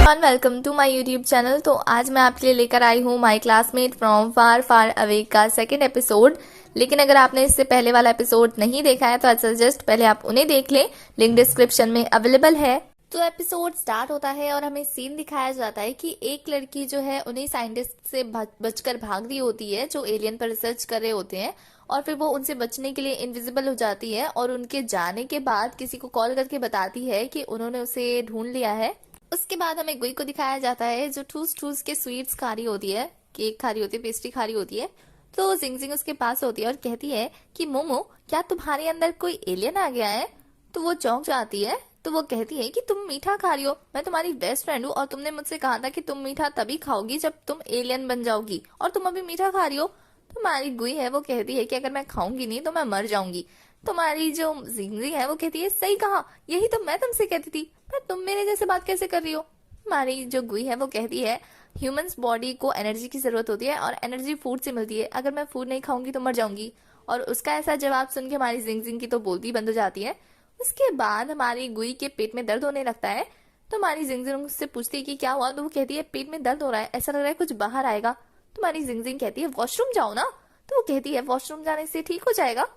Everyone, welcome to my YouTube channel. तो आज मैं आपके लिए लेकर आई हूँ my classmate from far far away का सेकंड एपिसोड। लेकिन अगर आपने इससे पहले वाला एपिसोड नहीं देखा है तो आई सजेस्ट पहले आप उन्हें देख लें, लिंक डिस्क्रिप्शन में अवेलेबल है। तो एपिसोड स्टार्ट होता है और हमें सीन दिखाया जाता है कि एक लड़की जो है उन्हें साइंटिस्ट से बचकर भाग रही होती है जो एलियन पर रिसर्च कर रहे होते हैं, और फिर वो उनसे बचने के लिए इनविजिबल हो जाती है और उनके जाने के बाद किसी को कॉल करके बताती है कि उन्होंने उसे ढूंढ लिया है। उसके बाद हमें गुई को दिखाया जाता है जो ठूस ठूस के स्वीट्स खा रही होती है, केक खा रही होती है, पेस्ट्री खा रही होती है। तो जिंग जिंग उसके पास होती है और कहती है कि मोमो, क्या तुम्हारे अंदर कोई एलियन आ गया है? तो वो चौंक जाती है। तो वो कहती है कि तुम मीठा खा रही हो, मैं तुम्हारी बेस्ट फ्रेंड हूँ और तुमने मुझसे कहा था कि तुम मीठा तभी खाओगी जब तुम एलियन बन जाओगी, और तुम अभी मीठा खा रही हो। तो हमारी गुई है वो कहती है कि अगर मैं खाऊंगी नहीं तो मैं मर जाऊंगी। तुम्हारी जो जिंगजी है वो कहती है सही कहा, यही तो मैं तुमसे कहती थी, पर तुम मेरे जैसे बात कैसे कर रही हो? हमारी जो गुई है वो कहती है ह्यूमंस बॉडी को एनर्जी की जरूरत होती है और एनर्जी फूड से मिलती है, अगर मैं फूड नहीं खाऊंगी तो मर जाऊंगी। और उसका ऐसा जवाब सुन के हमारी जिंगजिंग की तो बोलती बंद हो जाती है। उसके बाद हमारी गुई के पेट में दर्द होने लगता है। तो हमारी जिंगजिंग उससे पूछती है कि क्या हुआ? तो वो कहती है पेट में दर्द हो रहा है, ऐसा लग रहा है कुछ बाहर आएगा। तो हमारी जिंगजिंग कहती है वॉशरूम जाओ ना। तो वो कहती है वॉशरूम जाने से ठीक हो जाएगा।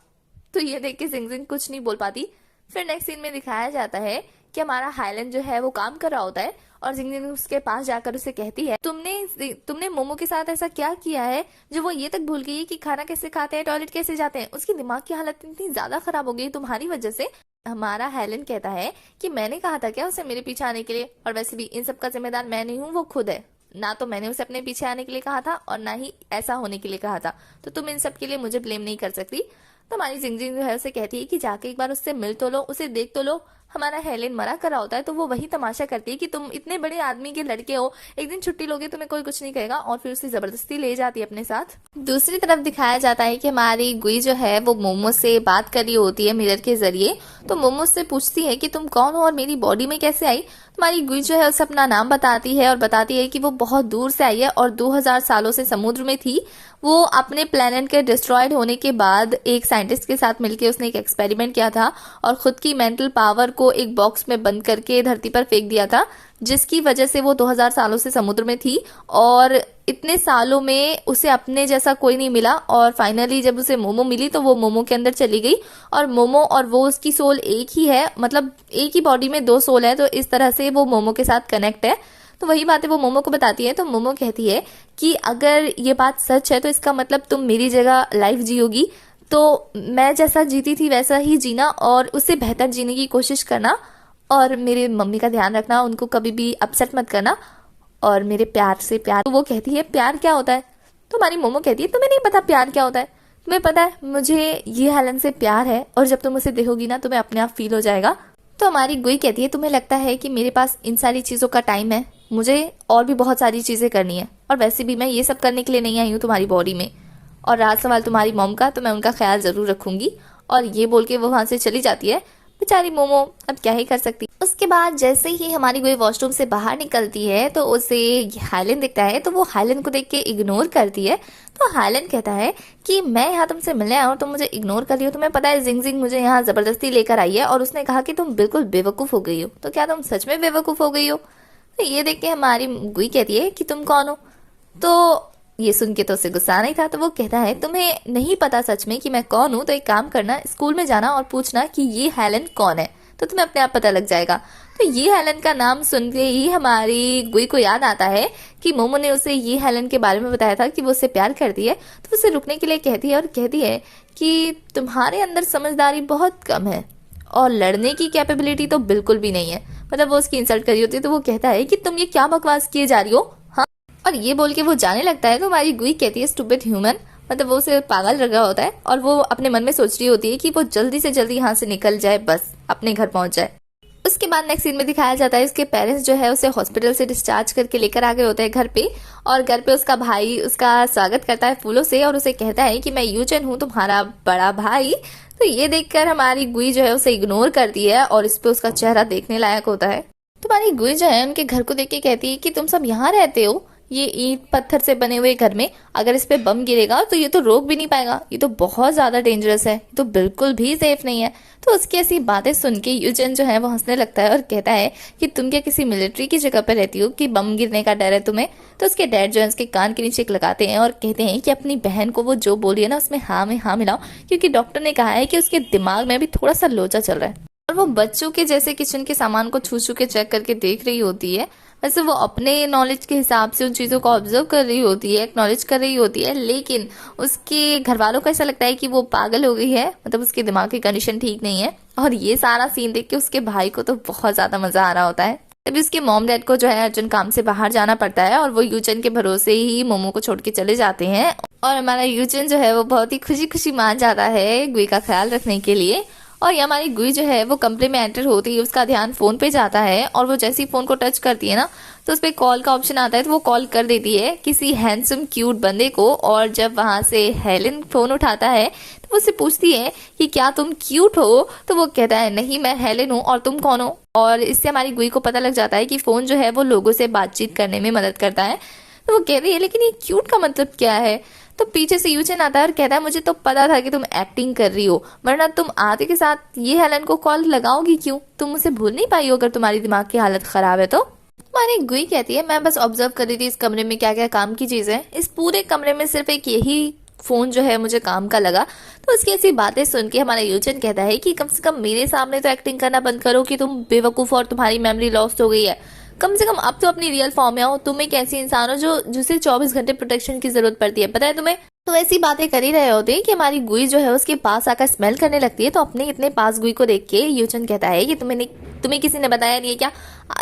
तो ये देख के जिंगजिंग कुछ नहीं बोल पाती। फिर नेक्स्ट सीन में दिखाया जाता है कि हमारा हाईलैंड जो है वो काम कर रहा होता है और जिंगजिंग उसके पास जाकर उसे कहती है तुमने मोमो के साथ ऐसा क्या किया है जो वो ये तक भूल गई है कि खाना कैसे खाते हैं, टॉयलेट कैसे जाते हैं। उसकी दिमाग की हालत इतनी ज्यादा खराब हो गई तुम्हारी वजह से। हमारा हेलन कहता है कि मैंने कहा था क्या उसे मेरे पीछे आने के लिए, और वैसे भी इन सब का जिम्मेदार मैं नहीं हूँ, वो खुद है। ना तो मैंने उसे अपने पीछे आने के लिए कहा था और ना ही ऐसा होने के लिए कहा था, तो तुम इन सब के लिए मुझे ब्लेम नहीं कर सकती। तो हमारी जिंगजिंग जो है उसे कहती है कि जाके एक बार उससे मिल तो लो, उसे देख तो लो। हमारा हेलेन मना कर रहा होता है तो वो वही तमाशा करती है कि तुम इतने बड़े आदमी के लड़के हो, एक दिन छुट्टी लोगे तुम्हें कोई कुछ नहीं कहेगा, और फिर उसे जबरदस्ती ले जाती है अपने साथ। दूसरी तरफ दिखाया जाता है कि हमारी गुई जो है वो मोमो से बात कर रही होती है मिरर के जरिए। तो मोमो से पूछती है कि तुम कौन हो और मेरी बॉडी में कैसे आई। हमारी गुई जो है उसे अपना नाम बताती है और बताती है कि वो बहुत दूर से आई है और 2000 सालों से समुद्र में थी। वो अपने प्लेनेट के डिस्ट्रॉयड होने के बाद एक साइंटिस्ट के साथ मिलकर उसने एक एक्सपेरिमेंट किया था और खुद की मेंटल पावर को एक बॉक्स में बंद करके धरती पर फेंक दिया था, जिसकी वजह से वो 2000 सालों से समुद्र में थी और इतने सालों में उसे अपने जैसा कोई नहीं मिला। और फाइनली जब उसे मोमो मिली तो वो मोमो के अंदर चली गई और मोमो और वो उसकी सोल एक ही है, मतलब एक ही बॉडी में दो सोल है, तो इस तरह से वो मोमो के साथ कनेक्ट है। तो वही बातें वो मोमो को बताती है। तो मोमो कहती है कि अगर ये बात सच है तो इसका मतलब तुम मेरी जगह लाइफ जियोगी, तो मैं जैसा जीती थी वैसा ही जीना और उससे बेहतर जीने की कोशिश करना, और मेरे मम्मी का ध्यान रखना, उनको कभी भी अपसेट मत करना, और मेरे प्यार से प्यार। तो वो कहती है प्यार क्या होता है? तो हमारी मोमो कहती है तुम्हें नहीं पता प्यार क्या होता है? तुम्हें पता है मुझे ये हेलन से प्यार है और जब तुम उसे देखोगी ना तुम्हें अपने आप फील हो जाएगा। तो हमारी गुई कहती है तुम्हें लगता है कि मेरे पास इन सारी चीजों का टाइम है? मुझे और भी बहुत सारी चीजें करनी है, और वैसे भी मैं ये सब करने के लिए नहीं आई हूँ तुम्हारी बॉडी में। और रहा सवाल तुम्हारी मॉम का, तो मैं उनका ख्याल जरूर रखूंगी। और ये बोल के वो वहां से चली जाती है। बेचारी मोमो अब क्या ही कर सकती। उसके बाद जैसे ही हमारी गुई वॉशरूम से बाहर निकलती है तो उसे हाइलैंड दिखता है, तो वो हाइलैंड को देख के इग्नोर करती है। तो हाइलैंड कहता है कि मैं यहाँ तुमसे मिलने आया हूँ, तुम मुझे इग्नोर कर रही हो। तुम्हें पता है जिंगजिंग मुझे यहाँ जबरदस्ती लेकर आई है और उसने कहा कि तुम बिल्कुल बेवकूफ हो गई हो, तो क्या तुम सच में बेवकूफ हो गई हो? तो ये देख के हमारी गुई कहती है कि तुम कौन हो? तो ये सुन के तो उसे गुस्सा नहीं था, तो वो कहता है तुम्हें नहीं पता सच में कि मैं कौन हूँ, तो एक काम करना, स्कूल में जाना और पूछना कि ये हेलन कौन है, तो तुम्हें अपने आप पता लग जाएगा। तो ये हेलन का नाम सुनते ही हमारी गुई को याद आता है कि मोमो ने उसे ये हेलन के बारे में बताया था कि वो उससे प्यार करती है। तो उसे रुकने के लिए कहती है और कहती है कि तुम्हारे अंदर समझदारी बहुत कम है और लड़ने की कैपेबिलिटी तो बिल्कुल भी नहीं है। मतलब वो उसकी इंसल्ट करी होती है। तो वो कहता है कि तुम ये क्या बकवास किए जा रही हो, हाँ? और ये बोल के वो जाने लगता है। तो हमारी गुई कहती है स्टूपिड ह्यूमन, मतलब वो उसे पागल लगा होता है और वो अपने मन में सोच रही होती है कि वो जल्दी से जल्दी यहाँ से निकल जाए, बस अपने घर पहुंच जाए। उसके बाद नेक्स्ट सीन में दिखाया जाता है उसके पेरेंट्स जो है उसे हॉस्पिटल से डिस्चार्ज करके लेकर आ गए होते हैं घर पे, और घर पे उसका भाई उसका स्वागत करता है फूलों से और उसे कहता है कि मैं यूजन हूँ तुम्हारा बड़ा भाई। तो ये देखकर हमारी गुई जो है उसे इग्नोर करती है और इस पे उसका चेहरा देखने लायक होता है। तुम्हारी गुई जो है उनके घर को देख के कहती है कि तुम सब यहाँ रहते हो, ये ईंट पत्थर से बने हुए घर में अगर इस पे बम गिरेगा तो ये तो रोक भी नहीं पाएगा, ये तो बहुत ज्यादा डेंजरस है, ये तो बिल्कुल भी सेफ नहीं है। तो उसकी ऐसी बातें सुन के यूजन जो है वो हंसने लगता है और कहता है कि तुम क्या किसी मिलिट्री की जगह पर रहती हो कि बम गिरने का डर है तुम्हें। तो उसके डैड जो है उसके कान के नीचे एक लगाते हैं और कहते हैं कि अपनी बहन को वो जो बोली है ना उसमें हाँ में हाँ मिलाओ, क्योंकि डॉक्टर ने कहा है कि उसके दिमाग में भी थोड़ा सा लोचा चल रहा है। और वो बच्चों के जैसे किचन के सामान को छू छू के चेक करके देख रही होती है। वैसे वो अपने नॉलेज के हिसाब से उन चीज़ों को ऑब्जर्व कर रही होती है, एक्नॉलेज कर रही होती है, लेकिन उसके घर वालों को ऐसा लगता है कि वो पागल हो गई है, मतलब उसके दिमाग की कंडीशन ठीक नहीं है। और ये सारा सीन देख के उसके भाई को तो बहुत ज़्यादा मज़ा आ रहा होता है। तभी उसके मॉम डैड को जो है अर्जुन काम से बाहर जाना पड़ता है और वो यूचन के भरोसे ही मोमो को छोड़ के चले जाते हैं। और हमारा यूचन जो है वो बहुत ही खुशी खुशी मान जाता है गुई का ख्याल रखने के लिए। और ये हमारी गुई जो है वो कमरे में एंटर होती है, उसका ध्यान फोन पे जाता है और वो जैसे ही फोन को टच करती है ना तो उस पर कॉल का ऑप्शन आता है, तो वो कॉल कर देती है किसी हैंडसम क्यूट बंदे को। और जब वहां से हेलन फोन उठाता है तो वो उससे पूछती है कि क्या तुम क्यूट हो, तो वो कहता है नहीं मैं हेलन हूँ और तुम कौन हो। और इससे हमारी गुई को पता लग जाता है कि फोन जो है वो लोगों से बातचीत करने में मदद करता है। तो वो कह रही है लेकिन ये क्यूट का मतलब क्या है। तो पीछे से यूचन आता है और कहता है मुझे तो पता था कि तुम एक्टिंग कर रही हो, वरना तुम आते के साथ ये हेलन को कॉल लगाओगी क्यों, तुम मुझे भूल नहीं पाई हो अगर तुम्हारी दिमाग की हालत खराब है तो। हमारी गुई कहती है मैं बस ऑब्जर्व कर रही थी इस कमरे में क्या क्या काम की चीजें हैं, इस पूरे कमरे में सिर्फ एक यही फोन जो है मुझे काम का लगा। तो उसकी ऐसी बातें सुन के हमारा यूचन कहता है कि कम से कम मेरे सामने तो एक्टिंग करना बंद करो कि तुम बेवकूफ और तुम्हारी मेमोरी लॉस्ट हो गई है। कम से कम अब तो अपनी रियल फॉर्म में आओ, तुम एक ऐसी इंसान हो जो जिसे 24 घंटे प्रोटेक्शन की जरूरत पड़ती है, पता है तुम्हें। तो ऐसी बातें कर ही रहे होते कि हमारी गुई जो है उसके पास आकर स्मेल करने लगती है। तो अपने इतने पास गुई को देख के यूचन कहता है कि तुम्हें किसी ने बताया नहीं है क्या,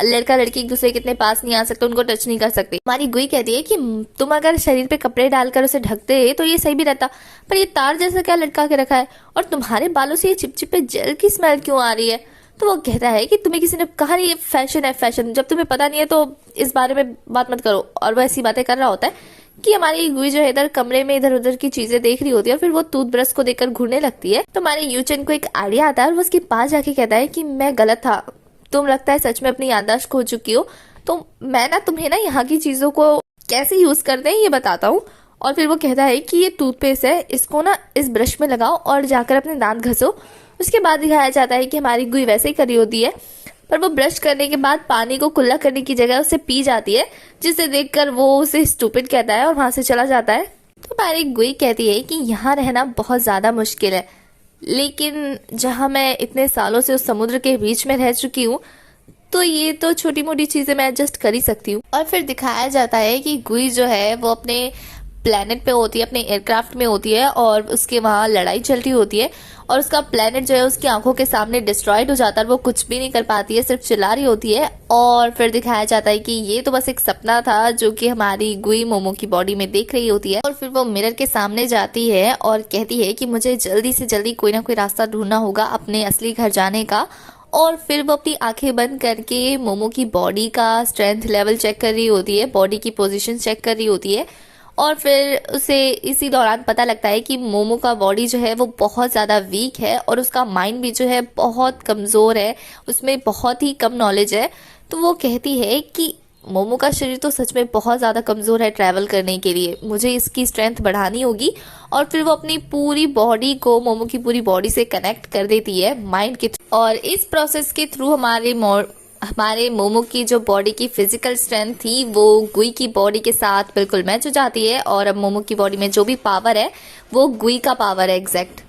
लड़का लड़की एक दूसरे के इतने पास नहीं आ सकते, उनको टच नहीं कर सकते। हमारी गुई कहती है कि तुम अगर शरीर पे कपड़े डालकर उसे ढकते तो ये सही भी रहता, पर ये तार जैसा क्या लटका के रखा है, और तुम्हारे बालों से ये चिपचिपे जेल की स्मेल क्यों आ रही है। तो वो कहता है कि तुम्हें किसी ने कहा नहीं ये फैशन है, फैशन, जब तुम्हें पता नहीं है तो इस बारे में बात मत करो। और वो ऐसी बातें कर रहा होता है कि हमारी गुई जो है इधर कमरे में इधर उधर की चीजें देख रही होती है और फिर वो टूथब्रश को देखकर घूरने लगती है। तो हमारे यूचन को एक आइडिया आता है और वो उसके पास जाके कहता है कि मैं गलत था, तुम लगता है सच में अपनी याददाश्त खो चुकी हो, तो मैं ना तुम्हें ना यहाँ की चीजों को कैसे यूज करते हैं ये बताता हूँ। और फिर वो कहता है कि ये टूथपेस्ट है, इसको ना इस ब्रश में लगाओ और जाकर अपने दांत घसो। उसके बाद दिखाया जाता है कि हमारी गुई वैसे ही करी होती है, पर वो ब्रश करने के बाद पानी को कुल्ला करने की जगह उसे पी जाती है, जिसे देखकर वो उसे स्टूपिड कहता है और वहां से चला जाता है। तो हमारी गुई कहती है कि यहाँ रहना बहुत ज्यादा मुश्किल है, लेकिन जहाँ मैं इतने सालों से उस समुद्र के बीच में रह चुकी हूँ तो ये तो छोटी मोटी चीजें मैं एडजस्ट कर ही सकती हूँ। और फिर दिखाया जाता है कि गुई जो है वो अपने प्लेनेट पे होती है, अपने एयरक्राफ्ट में होती है और उसके वहां लड़ाई चल रही होती है और उसका प्लेनेट जो है उसकी आंखों के सामने डिस्ट्रॉयड हो जाता है, वो कुछ भी नहीं कर पाती है, सिर्फ चिल्ला रही होती है। और फिर दिखाया जाता है कि ये तो बस एक सपना था जो कि हमारी गुई मोमो की बॉडी में देख रही होती है। और फिर वो मिरर के सामने जाती है और कहती है कि मुझे जल्दी से जल्दी कोई ना कोई रास्ता ढूंढना होगा अपने असली घर जाने का। और फिर वो अपनी आंखें बंद करके मोमो की बॉडी का स्ट्रेंथ लेवल चेक कर रही होती है, बॉडी की पोजीशन चेक कर रही होती है। और फिर उसे इसी दौरान पता लगता है कि मोमो का बॉडी जो है वो बहुत ज़्यादा वीक है और उसका माइंड भी जो है बहुत कमज़ोर है, उसमें बहुत ही कम नॉलेज है। तो वो कहती है कि मोमो का शरीर तो सच में बहुत ज़्यादा कमज़ोर है ट्रैवल करने के लिए, मुझे इसकी स्ट्रेंथ बढ़ानी होगी। और फिर वो अपनी पूरी बॉडी को मोमो की पूरी बॉडी से कनेक्ट कर देती है माइंड के थ्रू। और इस प्रोसेस के थ्रू हमारे मोमो की जो बॉडी की फिजिकल स्ट्रेंथ थी वो गुई की बॉडी के साथ बिल्कुल मैच हो जाती है। और अब मोमो की बॉडी में जो भी पावर है वो गुई का पावर है एग्जैक्ट,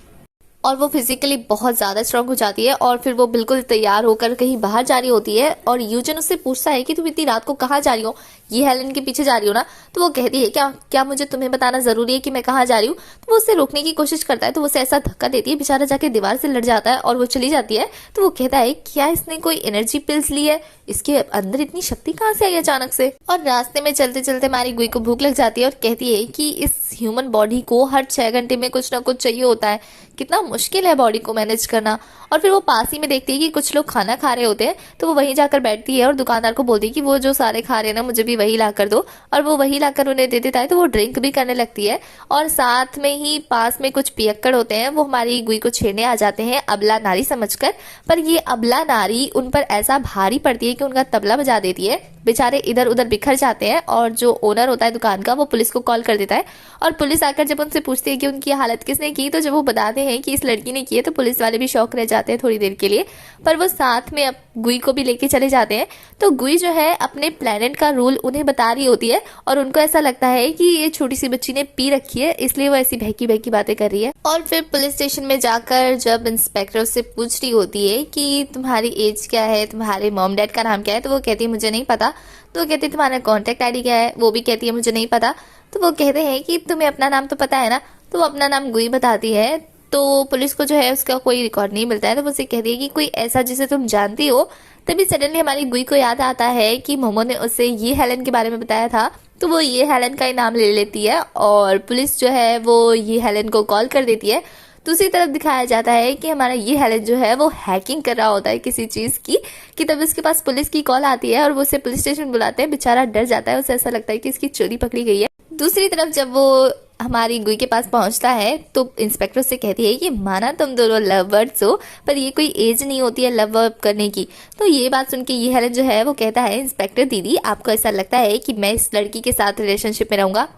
और वो फिजिकली बहुत ज्यादा स्ट्रांग हो जाती है। और फिर वो बिल्कुल तैयार होकर कहीं बाहर जा रही होती है और यूजन उससे पूछता है कि तुम इतनी रात को कहाँ जा रही हो, ये हेलन के पीछे जा रही हो ना। तो वो कहती है क्या मुझे तुम्हें बताना जरूरी है कि मैं कहाँ जा रही हूँ। तो वो उससे रोकने की कोशिश करता है, तो वो उसे ऐसा धक्का देती है, बेचारा जाके दीवार से लड़ जाता है और वो चली जाती है। तो वो कहता है क्या इसने कोई एनर्जी पिल्स ली है, इसके अंदर इतनी शक्ति कहाँ से आई अचानक से। और रास्ते में चलते चलते हमारी गुई को भूख लग जाती है और कहती है कि इस ह्यूमन बॉडी को हर 6 घंटे में कुछ ना कुछ चाहिए होता है, कितना मुश्किल है बॉडी को मैनेज करना। और फिर वो पास ही में देखती है कि कुछ लोग खाना खा रहे होते हैं, तो वो वहीं जाकर बैठती है और दुकानदार को बोलती है कि वो जो सारे खा रहे हैं ना, मुझे भी वही ला कर दो। और वो वही लाकर उन्हें दे देता है, तो वो ड्रिंक भी करने लगती है। और साथ में ही पास में कुछ पियक्कड़ होते हैं, वो हमारी गुई को छेड़ने आ जाते हैं अबला नारी समझकर। पर ये अबला नारी उन पर ऐसा भारी पड़ती है कि उनका तबला बजा देती है। बेचारे इधर उधर बिखर जाते हैं और जो ओनर होता है दुकान का, वो पुलिस को कॉल कर देता है। और पुलिस आकर जब उनसे पूछती है कि उनकी हालत किसने की, तो जब वो बताते हैं कि इस लड़की ने की है, तो पुलिस वाले भी शौक रह जाते हैं थोड़ी देर के लिए। पर वो साथ में अब गुई को भी लेके चले जाते हैं। तो गुई जो है अपने प्लेनेट का रूल उन्हें बता रही होती है और उनको ऐसा लगता है कि ये छोटी सी बच्ची ने पी रखी है, इसलिए वो ऐसी बहकी बहकी बातें कर रही है। और फिर पुलिस स्टेशन में जाकर जब इंस्पेक्टर से पूछ रही होती है कि तुम्हारी एज क्या है, तुम्हारे मॉम डैड का नाम क्या है, तो वो कहती है मुझे नहीं पता। तो वो कहती है तुम्हारा कॉन्टेक्ट आईडी क्या है, वो भी कहती है मुझे नहीं पता। तो वो कहते हैं कि तुम्हें अपना नाम तो पता है ना, तो वो अपना नाम गुई बताती है। तो पुलिस को जो है उसका कोई रिकॉर्ड नहीं मिलता है, तो वो उसे कहती है कि कोई ऐसा जिसे तुम जानती हो। तभी सडनली हमारी गुई को याद आता है कि मोमो ने उसे ये हेलन के बारे में बताया था, तो वो ये हेलन का ही नाम ले लेती है और पुलिस जो है वो ये हेलन को कॉल कर देती है। दूसरी तरफ दिखाया जाता है कि हमारा ये हेलन जो है वो हैकिंग कर रहा होता है किसी चीज की, कि तब उसके पास पुलिस की कॉल आती है और वो उसे पुलिस स्टेशन बुलाते हैं। बेचारा डर जाता है, उसे ऐसा लगता है कि इसकी चोरी पकड़ी गई है। दूसरी तरफ जब वो हमारी गुई के पास पहुंचता है तो इंस्पेक्टर से कहती है कि माना तुम दोनों लव बर्ड्स हो, पर ये कोई एज नहीं होती है लव वर्ब करने की। तो ये बात सुन के ये हेलन जो है वो कहता है इंस्पेक्टर दीदी, आपको ऐसा लगता है कि मैं इस लड़की के साथ रिलेशनशिप में रहूंगा?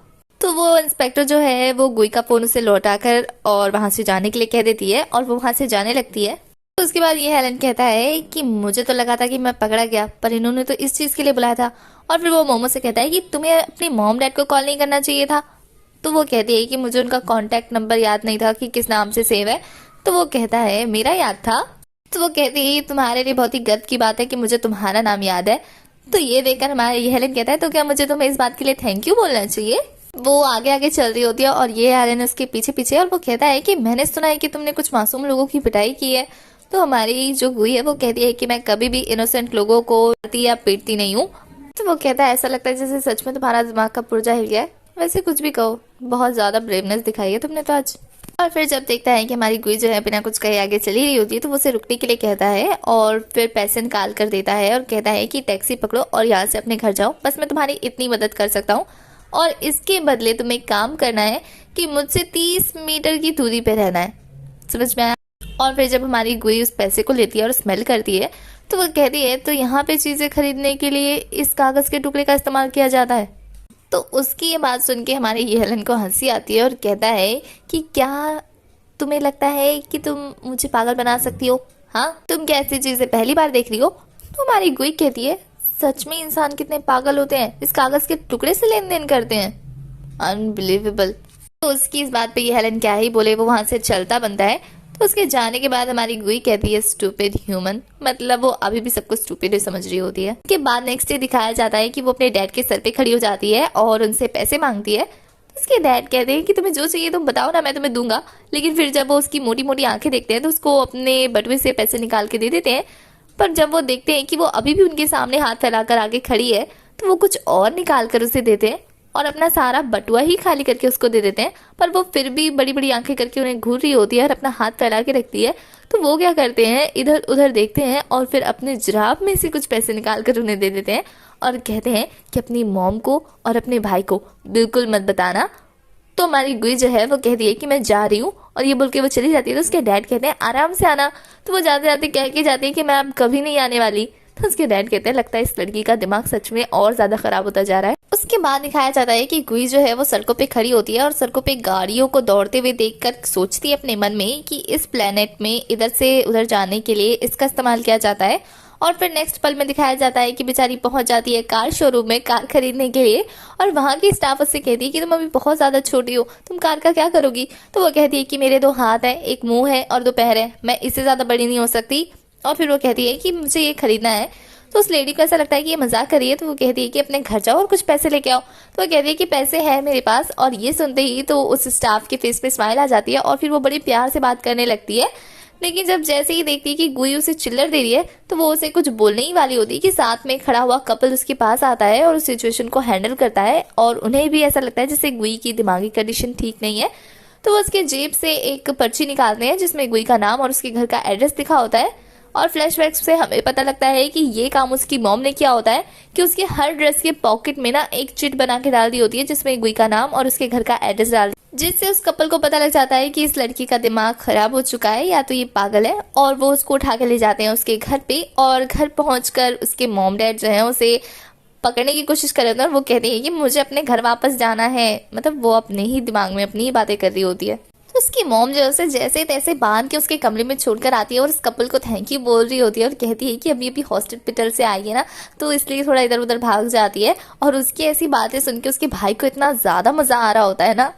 तो वो इंस्पेक्टर जो है वो गुई का फोन उसे लौटाकर और वहां से जाने के लिए कह देती है और वो वहां से जाने लगती है। तो उसके बाद ये हेलन कहता है कि मुझे तो लगा था कि मैं पकड़ा गया, पर इन्होंने तो इस चीज के लिए बुलाया था। और फिर वो मोमो से कहता है कि तुम्हें अपने मॉम डैड को कॉल नहीं करना चाहिए था। तो वो कहती है कि मुझे उनका कॉन्टेक्ट नंबर याद नहीं था कि किस नाम से सेव है। तो वो कहता है मेरा याद था। तो वो कहती है तुम्हारे लिए बहुत ही गर्व की बात है कि मुझे तुम्हारा नाम याद है। तो ये देखकर हमारे ये हेलन कहता है तो क्या मुझे तुम्हें इस बात के लिए थैंक यू बोलना चाहिए? वो आगे आगे चल रही होती है और ये हेलन उसके पीछे पीछे, और वो कहता है कि मैंने सुना है कि तुमने कुछ मासूम लोगों की पिटाई की है। तो हमारी जो गुई है वो कहती है कि मैं कभी भी इनोसेंट लोगों को मारती या पीटती नहीं हूँ। तो वो कहता है ऐसा लगता है जैसे सच में तुम्हारा दिमाग का पुर्जा हिल गया है। वैसे कुछ भी कहो, बहुत ज्यादा ब्रेवनेस दिखाई है तुमने तो आज। और फिर जब देखता है कि हमारी गुई जो है बिना कुछ कहे आगे चली रही होती है, तो वो उसे रुकने के लिए कहता है और फिर पैसे निकाल कर देता है और कहता है कि टैक्सी पकड़ो और यहाँ से अपने घर जाओ, बस मैं तुम्हारी इतनी मदद कर सकता हूँ। और इसके बदले तुम्हें एक काम करना है कि मुझसे 30 मीटर की दूरी पे रहना है। समझ में आया? और फिर जब हमारी गुई उस पैसे को लेती है और स्मेल करती है, तो वो कहती है तो यहाँ पे चीजें खरीदने के लिए इस कागज के टुकड़े का इस्तेमाल किया जाता है। तो उसकी ये बात सुन के हमारे ये हेलन को हंसी आती है और कहता है कि क्या तुम्हें लगता है कि तुम मुझे पागल बना सकती हो? हाँ, तुम क्या ऐसी चीजें पहली बार देख रही हो? तो हमारी गुई कहती है सच में इंसान कितने पागल होते हैं, इस कागज के टुकड़े से लेन देन करते हैं। अनबिलीवेबल। तो उसकी इस बात पे ये हेलन क्या ही बोले, वो वहां से चलता बनता है। तो उसके जाने के बाद हमारी गुई कहती है स्टूपिड ह्यूमन, मतलब वो अभी भी सबको स्टूपिड समझ रही होती है। उसके बाद नेक्स्ट डे दिखाया जाता है कि वो अपने डैड के सर पे खड़ी हो जाती है और उनसे पैसे मांगती है। उसके डैड कहते हैं कि तुम्हें जो चाहिए तुम बताओ ना, मैं तुम्हें दूंगा। लेकिन फिर जब वो उसकी मोटी मोटी आंखें देखते हैं तो उसको अपने बटुए से पैसे निकाल के दे देते हैं। पर जब वो देखते हैं कि वो अभी भी उनके सामने हाथ फैलाकर आगे खड़ी है, तो वो कुछ और निकाल कर उसे देते हैं और अपना सारा बटुआ ही खाली करके उसको दे देते हैं। पर वो फिर भी बड़ी बड़ी आंखें करके उन्हें घूर रही होती है और अपना हाथ फैला के रखती है। तो वो क्या करते हैं, इधर उधर देखते हैं और फिर अपने जुराब में से कुछ पैसे निकाल कर उन्हें दे देते हैं और कहते हैं कि अपनी मॉम को और अपने भाई को बिल्कुल मत बताना। तो हमारी गुई जो है वो कहती है कि मैं जा रही हूँ और ये बोल के वो चली जाती है। तो उसके डैड कहते हैं आराम से आना। तो वो जाते जाते कह के जाती है कि मैं अब कभी नहीं आने वाली। तो उसके डैड कहते हैं लगता है इस लड़की का दिमाग सच में और ज्यादा खराब होता जा रहा है। उसके बाद दिखाया जाता है कि गुई जो है वो सड़कों पे खड़ी होती है और सड़कों पे गाड़ियों को दौड़ते हुए देखकर सोचती है अपने मन में कि इस प्लेनेट में इधर से उधर जाने के लिए इसका इस्तेमाल किया जाता है। और फिर नेक्स्ट पल में दिखाया जाता है कि बेचारी पहुंच जाती है कार शोरूम में कार खरीदने के लिए और वहां की स्टाफ उससे कहती है कि तुम अभी बहुत ज्यादा छोटी हो, तुम कार का क्या करोगी? तो वो कहती है कि मेरे 2 हाथ हैं, एक मुंह है और 2 पैर है, मैं इससे ज्यादा बड़ी नहीं हो सकती। और फिर वो कहती है कि मुझे ये खरीदना है। तो उस लेडी को ऐसा लगता है कि ये मजाक कर रही है, तो वो कहती है कि अपने घर जाओ और कुछ पैसे लेके आओ। तो वो कहती है कि पैसे है मेरे पास। और ये सुनते ही तो उस स्टाफ के फेस पे स्माइल आ जाती है और फिर वो बड़े प्यार से बात करने लगती है। लेकिन जब जैसे ही देखती है कि गुई उसे चिल्लर दे रही है, तो वो उसे कुछ बोलने ही वाली होती है कि साथ में खड़ा हुआ कपल उसके पास आता है और उस सिचुएशन को हैंडल करता है और उन्हें भी ऐसा लगता है जैसे गुई की दिमागी कंडीशन ठीक नहीं है। तो वो उसके जेब से एक पर्ची निकालते हैं जिसमें गुई का नाम और उसके घर का एड्रेस लिखा होता है। और फ्लैशबैक से हमें पता लगता है कि ये काम उसकी मॉम ने किया होता है कि उसके हर ड्रेस के पॉकेट में ना एक चिट बना के डाल दी होती है जिसमें गुई का नाम और उसके घर का एड्रेस डाल, जिससे उस कपल को पता लग जाता है कि इस लड़की का दिमाग खराब हो चुका है या तो ये पागल है। और वो उसको उठा के ले जाते हैं उसके घर पे, और घर पहुंचकर उसके मॉम डैड जो है उसे पकड़ने की कोशिश कर रहे होते हैं और वो कहते हैं कि मुझे अपने घर वापस जाना है। मतलब वो अपने ही दिमाग में अपनी ही बातें कर रही होती है। तो उसकी मॉम जो है उसे जैसे तैसे बांध के उसके कमरे में छोड़कर आती है और उस कपल को थैंक यू बोल रही होती है और कहती है कि अभी अभी हॉस्पिटल से आई है ना, तो इसलिए थोड़ा इधर उधर भाग जाती है। और उसकी ऐसी बातें सुन के उसके भाई को इतना ज्यादा मजा आ रहा होता है ना।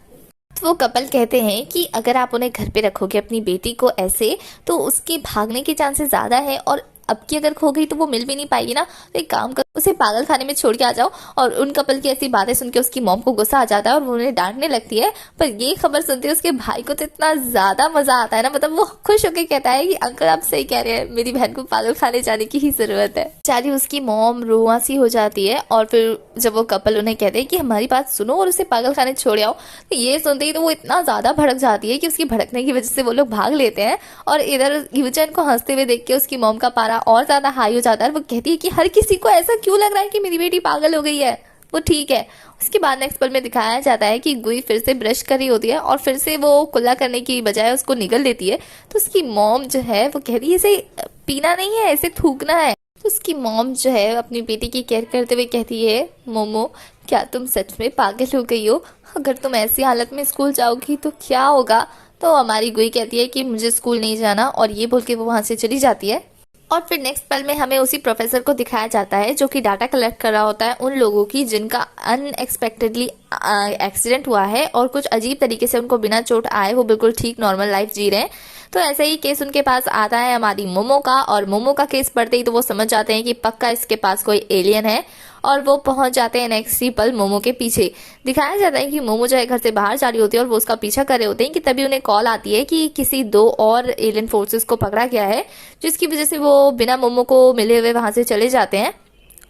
तो वो कपल कहते हैं कि अगर आप उन्हें घर पे रखोगे अपनी बेटी को ऐसे, तो उसके भागने के चांसेस ज्यादा है, और अब की अगर खो गई तो वो मिल भी नहीं पाएगी ना। तो एक काम करो, उसे पागल खाने में छोड़ के आ जाओ। और उन कपल की ऐसी बातें सुन के उसकी मॉम को गुस्सा आ जाता है और वो उन्हें डांटने लगती है। पर ये खबर सुनते उसके भाई को तो इतना ज्यादा मजा आता है ना, मतलब वो खुश होकर कहता है कि अंकल आप सही कह रहे हैं, मेरी बहन को पागल खाने जाने की ही जरूरत है। बेचारी उसकी मॉम रोआ सी हो जाती है। और फिर जब वो कपल उन्हें कहते हैं कि हमारी बात सुनो और उसे पागल खाने छोड़ आओ, तो ये सुनते ही तो वो इतना ज्यादा भड़क जाती है कि उसकी भड़कने की वजह से वो लोग भाग लेते हैं। और इधर यूचन को हंसते हुए देख के उसकी मॉम का पारा और ज्यादा हाई हो जाता है। वो कहती है कि हर किसी को ऐसा क्यों लग रहा है कि मेरी बेटी पागल हो गई है, वो ठीक है। उसके बाद नेक्स्ट पल में दिखाया जाता है कि गुई फिर से ब्रश कर रही होती है और फिर से वो कुल्ला करने की बजाय उसको निगल देती है। तो उसकी मॉम जो है वो कहती है इसे पीना नहीं है, इसे थूकना है। तो उसकी मॉम जो है अपनी बेटी की केयर करते हुए कहती है, मोमो क्या तुम सच में पागल हो गई हो? अगर तुम ऐसी हालत में स्कूल जाओगी तो क्या होगा? तो हमारी गुई कहती है कि मुझे स्कूल नहीं जाना, और ये बोल के वो वहां से चली जाती है। और फिर नेक्स्ट पल में हमें उसी प्रोफेसर को दिखाया जाता है जो कि डाटा कलेक्ट कर रहा होता है उन लोगों की जिनका अनएक्सपेक्टेडली एक्सीडेंट हुआ है और कुछ अजीब तरीके से उनको बिना चोट आए वो बिल्कुल ठीक नॉर्मल लाइफ जी रहे हैं। तो ऐसे ही केस उनके पास आता है हमारी मोमो का, और मोमो का केस पढ़ते ही तो वो समझ जाते हैं कि पक्का इसके पास कोई एलियन है। और वो पहुंच जाते हैं नेक्स्ट ही पल मोमो के पीछे। दिखाया जाता है कि मोमो जो है घर से बाहर जा रही होती है और वो उसका पीछा कर रहे होते हैं कि तभी उन्हें कॉल आती है कि किसी 2 और एलियन फोर्सेस को पकड़ा गया है, जिसकी वजह से वो बिना मोमो को मिले हुए वहां से चले जाते हैं।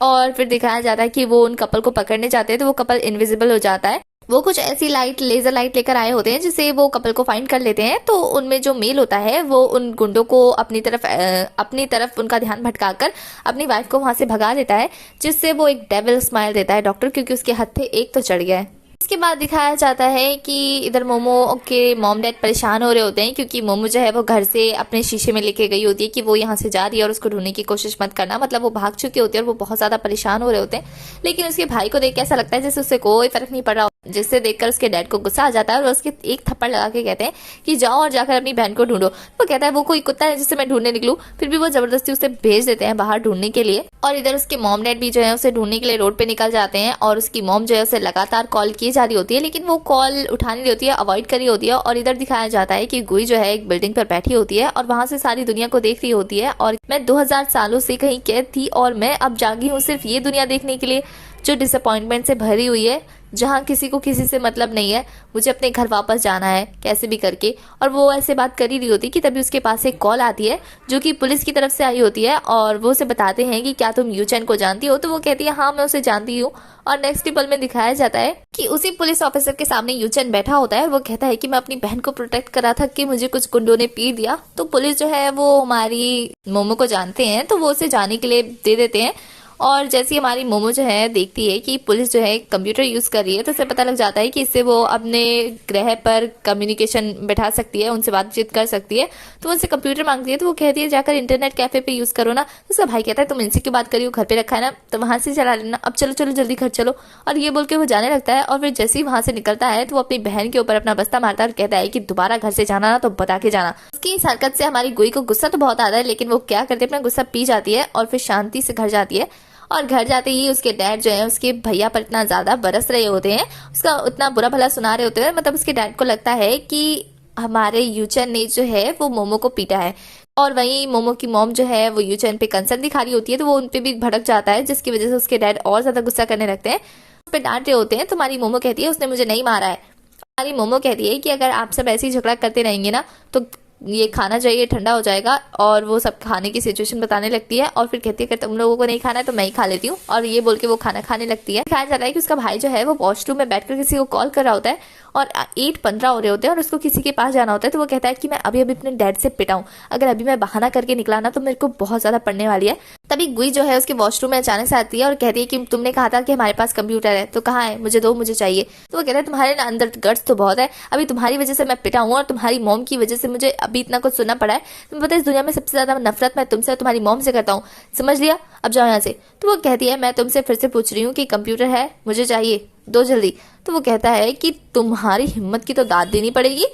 और फिर दिखाया जाता है कि वो उन कपल को पकड़ने जाते हैं तो वो कपल इनविजिबल हो जाता है। वो कुछ ऐसी लाइट, लेजर लाइट लेकर आए होते हैं जिससे वो कपल को फाइंड कर लेते हैं। तो उनमें जो मेल होता है वो उन गुंडों को अपनी तरफ उनका ध्यान भटकाकर अपनी वाइफ को वहां से भगा देता है, जिससे वो एक डेविल स्माइल देता है डॉक्टर, क्योंकि उसके हत्थे एक तो चढ़ गया है। उसके बाद दिखाया जाता है कि इधर मोमो के मॉम डैड परेशान हो रहे होते हैं क्योंकि मोमो जो है वो घर से अपने शीशे में लेके गई होती है कि वो यहाँ से जा रही है और उसको ढूंढने की कोशिश मत करना। मतलब वो भाग चुकी होती है और वो बहुत ज्यादा परेशान हो रहे होते हैं। लेकिन उसके भाई को देख के ऐसा लगता है जैसे उससे कोई फर्क नहीं पड़ रहा, जिससे देखकर उसके डैड को गुस्सा आ जाता है और उसके एक थप्पड़ लगा के कहते हैं कि जाओ और जाकर अपनी बहन को ढूंढो। वो कहता है वो कोई कुत्ता है जिससे मैं ढूंढने निकलूं, फिर भी वो जबरदस्ती उसे भेज देते हैं बाहर ढूंढने के लिए। और इधर उसके मॉम डैड भी जो है उसे ढूंढने के लिए रोड पे निकल जाते हैं और उसकी मॉम जो है उसे लगातार कॉल की जा रही होती है, लेकिन वो कॉल उठा नहीं रही होती है, अवॉइड कर रही होती है। और इधर दिखाया जाता है कि गुई जो है एक बिल्डिंग पर बैठी होती है और वहां से सारी दुनिया को देख रही होती है। और मैं 2000 सालों से कहीं कैद थी और मैं अब जागी हूँ सिर्फ ये दुनिया देखने के लिए जो डिसअपॉइंटमेंट से भरी हुई है, जहाँ किसी को किसी से मतलब नहीं है। मुझे अपने घर वापस जाना है कैसे भी करके। और वो ऐसे बात कर ही रही होती कि तभी उसके पास एक कॉल आती है जो कि पुलिस की तरफ से आई होती है और वो उसे बताते हैं कि क्या तुम यूचेन को जानती हो? तो वो कहती है हाँ मैं उसे जानती हूँ। और नेक्स्ट पल में दिखाया जाता है कि उसी पुलिस ऑफिसर के सामने यूचेन बैठा होता है और वो कहता है कि मैं अपनी बहन को प्रोटेक्ट कर रहा था कि मुझे कुछ गुंडों ने पी दिया। तो पुलिस जो है वो हमारी मोमो को जानते हैं तो वो उसे जाने के लिए दे देते हैं। और जैसे हमारी मोमो जो है देखती है कि पुलिस जो है कंप्यूटर यूज कर रही है, तो उसे पता लग जाता है कि इससे वो अपने ग्रह पर कम्युनिकेशन बैठा सकती है, उनसे बातचीत कर सकती है। तो वो उनसे कंप्यूटर मांगती है तो वो कहती है जाकर इंटरनेट कैफे पे यूज करो ना। तो उसका भाई कहता है तुम इनसे क्यों बात करी हो, घर पे रखा है ना, तो वहां से चला लेना, अब चलो चलो जल्दी घर चलो। और ये बोल के वो जाने लगता है। और फिर जैसे ही वहां से निकलता है तो वो अपनी बहन के ऊपर अपना बस्ता मारता है और कहता है कि दोबारा घर से जाना ना तो बता के जाना। उसकी इस हरकत से हमारी गुई को गुस्सा तो बहुत आता है, लेकिन वो क्या करती है अपना गुस्सा पी जाती है और फिर शांति से घर जाती है। और घर जाते ही उसके डैड जो है उसके भैया पर इतना ज्यादा बरस रहे होते हैं, उसका उतना बुरा भला सुना रहे होते हैं। मतलब उसके डैड को लगता है कि हमारे यूचन ने जो है वो मोमो को पीटा है। और वहीं मोमो की मॉम जो है वो यूचन पे कंसर्न दिखा रही होती है तो वो उनपे भी भड़क जाता है, जिसकी वजह से उसके डैड और ज्यादा गुस्सा करने लगते हैं, उस पर डांट रहे होते हैं। तो हमारी मोमो कहती है उसने मुझे नहीं मारा है। हमारी मोमो कहती है कि अगर आप सब ऐसे ही झगड़ा करते रहेंगे ना तो ये खाना चाहिए, ठंडा हो जाएगा। और वो सब खाने की सिचुएशन बताने लगती है और फिर कहती है कि तुम लोगों को नहीं खाना है तो मैं ही खा लेती हूँ, और ये बोल के वो खाना खाने लगती है। दिखाया जाता है कि उसका भाई जो है वो वॉशरूम में बैठकर किसी को कॉल कर रहा होता है और 8:15 हो रहे होते हैं और उसको किसी के पास जाना होता है। तो वो कहता है कि मैं अभी अभी अपने डैड से पिटा हूँ, अगर अभी मैं बहाना करके निकला ना तो मेरे को बहुत ज्यादा पड़ने वाली है। तभी गुई जो है उसके वॉशरूम में अचानक से आती है और कहती है कि तुमने कहा था कि हमारे पास कंप्यूटर है, तो कहाँ है, मुझे दो, मुझे चाहिए। तो वो कहता है तुम्हारे ना अंदर गट्स तो बहुत है, अभी तुम्हारी वजह से मैं पिटा हूँ और तुम्हारी मॉम की वजह से मुझे अभी इतना कुछ सुनना पड़ा है। तुम्हें पता है इस दुनिया में सबसे ज्यादा नफरत मैं तुमसे तुम्हारी मॉम से करता हूँ, समझ लिया, अब जाओ यहाँ से। तो वो कहती है मैं तुमसे फिर से पूछ रही हूँ कि कंप्यूटर है, मुझे चाहिए, दो जल्दी। तो वो कहता है कि तुम्हारी हिम्मत की तो दाद देनी पड़ेगी,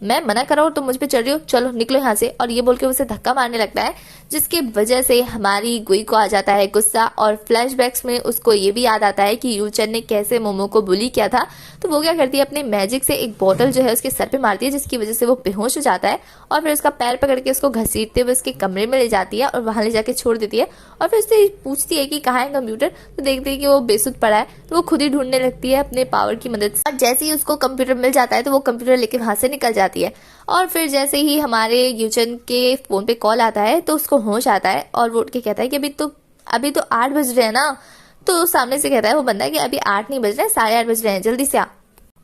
मैं मना कर रहा हूँ तुम मुझ पे चढ़ रही हो, चलो निकलो यहाँ से। और ये बोल के उसे धक्का मारने लगता है, जिसकी वजह से हमारी गुई को आ जाता है गुस्सा और फ्लैशबैक्स में उसको ये भी याद आता है कि यूचन ने कैसे मोमो को बुली किया था। तो वो क्या करती है, अपने मैजिक से एक बोतल जो है उसके सर पे मारती है, जिसकी वजह से वो बेहोश हो जाता है और फिर उसका पैर पकड़ के उसको घसीटते हुए उसके कमरे में ले जाती है और वहां ले जाके छोड़ देती है। और फिर उससे पूछती है कि कहाँ है कंप्यूटर, तो देखती है कि वो बेसुध पड़ा है। तो वो खुद ही ढूंढने लगती है अपने पावर की मदद से, और जैसे ही उसको कंप्यूटर मिल जाता है तो वो कंप्यूटर लेके वहां से निकल जाती है। और फिर जैसे ही हमारे यूचन के फोन पे कॉल आता है तो उसको होश आता है और वो उठ के कहता है कि अभी तो 8 बज रहे हैं ना। तो सामने से कहता है वो बंदा कि अभी 8 नहीं बज रहे हैं, 8:30 बज रहे हैं, जल्दी से आ।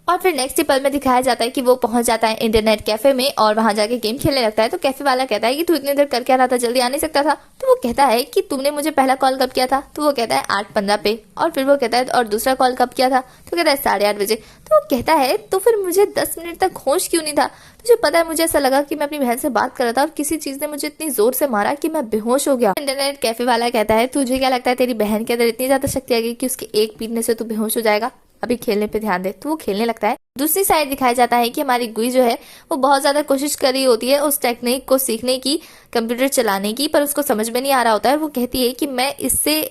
और फिर नेक्स्ट पल में दिखाया जाता है कि वो पहुंच जाता है इंटरनेट कैफे में और वहां जाके गेम खेलने लगता है। तो कैफे वाला कहता है कि तू इतनी देर कर क्या रहा था, जल्दी आ नहीं सकता था। तो वो कहता है कि तुमने मुझे पहला कॉल कब किया था, तो वो कहता है 8:15 पे। और फिर वो कहता है और दूसरा कॉल कब किया था, तो कहता है 8:30 बजे। तो वो कहता है तो फिर मुझे 10 मिनट तक होश क्यों नहीं था। तुझे पता है मुझे ऐसा लगा कि मैं अपनी बहन से बात कर रहा था और किसी चीज ने मुझे इतनी जोर से मारा कि मैं बेहोश हो गया। इंटरनेट कैफे वाला कहता है तुझे क्या लगता है तेरी बहन के अंदर इतनी ज्यादा शक्ति आ गई कि उसके एक पीटने से तू बेहोश हो जाएगा, अभी खेलने पे ध्यान दे। तो वो खेलने लगता है। दूसरी साइड दिखाया जाता है कि हमारी गुई जो है वो बहुत ज्यादा कोशिश कर रही होती है उस टेक्निक को सीखने की, कंप्यूटर चलाने की, पर उसको समझ में नहीं आ रहा होता है। वो कहती है कि मैं इससे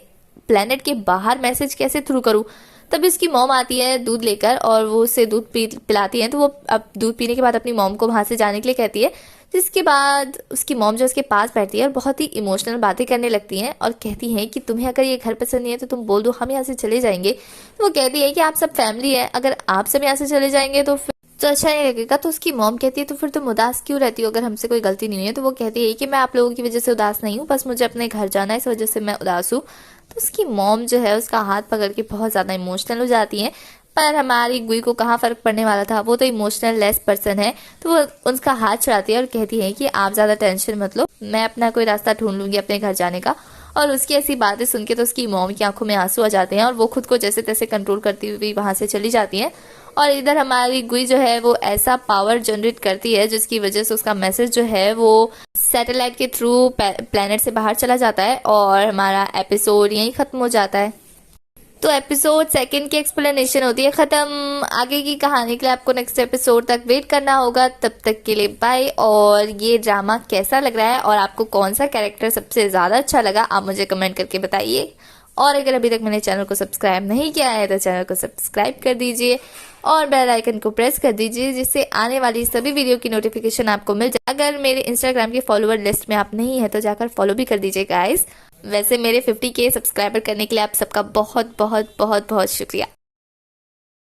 प्लेनेट के बाहर मैसेज कैसे थ्रू करूं। तभी उसकी मॉम आती है दूध लेकर और वो उसे दूध पिलाती है। तो वो अब दूध पीने के बाद अपनी मॉम को वहां से जाने के लिए कहती है, जिसके बाद उसकी मॉम जो उसके पास बैठती है और बहुत ही इमोशनल बातें करने लगती हैं और कहती हैं कि तुम्हें अगर ये घर पसंद नहीं है तो तुम बोल दो, हम यहाँ से चले जाएंगे। तो वो कहती है कि आप सब फैमिली है, अगर आप सब यहाँ से चले जाएंगे तो अच्छा नहीं लगेगा। तो उसकी मॉम कहती है तो फिर तुम उदास क्यों रहती हो अगर हमसे कोई गलती नहीं हुई है। तो वो कहती है कि मैं आप लोगों की वजह से उदास नहीं हूँ, बस मुझे अपने घर जाना है, इस वजह से मैं उदास हूँ। तो उसकी मॉम जो है उसका हाथ पकड़ के बहुत ज्यादा इमोशनल हो जाती है। पर हमारी गुई को कहाँ फर्क पड़ने वाला था, वो तो इमोशनल लेस पर्सन है। तो वो उसका हाथ छुड़ाती है और कहती है कि आप ज्यादा टेंशन मत लो, मैं अपना कोई रास्ता ढूंढ लूंगी अपने घर जाने का। और उसकी ऐसी बातें सुन के तो उसकी मॉम की आंखों में आंसू आ जाते हैं और वो खुद को जैसे तैसे कंट्रोल करती हुई वहां से चली जाती है। और इधर हमारी गुई जो है वो ऐसा पावर जनरेट करती है जिसकी वजह से उसका मैसेज जो है वो सैटेलाइट के थ्रू प्लेनेट से बाहर चला जाता है और हमारा एपिसोड यहीं खत्म हो जाता है। तो एपिसोड 2 की एक्सप्लेनेशन होती है खत्म। आगे की कहानी के लिए आपको नेक्स्ट एपिसोड तक वेट करना होगा। तब तक के लिए बाय। और ये ड्रामा कैसा लग रहा है और आपको कौन सा कैरेक्टर सबसे ज्यादा अच्छा लगा, आप मुझे कमेंट करके बताइए। और अगर अभी तक मैंने चैनल को सब्सक्राइब नहीं किया है तो चैनल को सब्सक्राइब कर दीजिए और बेल आइकन को प्रेस कर दीजिए, जिससे आने वाली सभी वीडियो की नोटिफिकेशन आपको मिल जाए। अगर मेरे इंस्टाग्राम के फॉलोअर लिस्ट में आप नहीं है तो जाकर फॉलो भी कर दीजिए गाइस। वैसे मेरे 50K सब्सक्राइबर करने के लिए आप सबका बहुत बहुत बहुत बहुत शुक्रिया।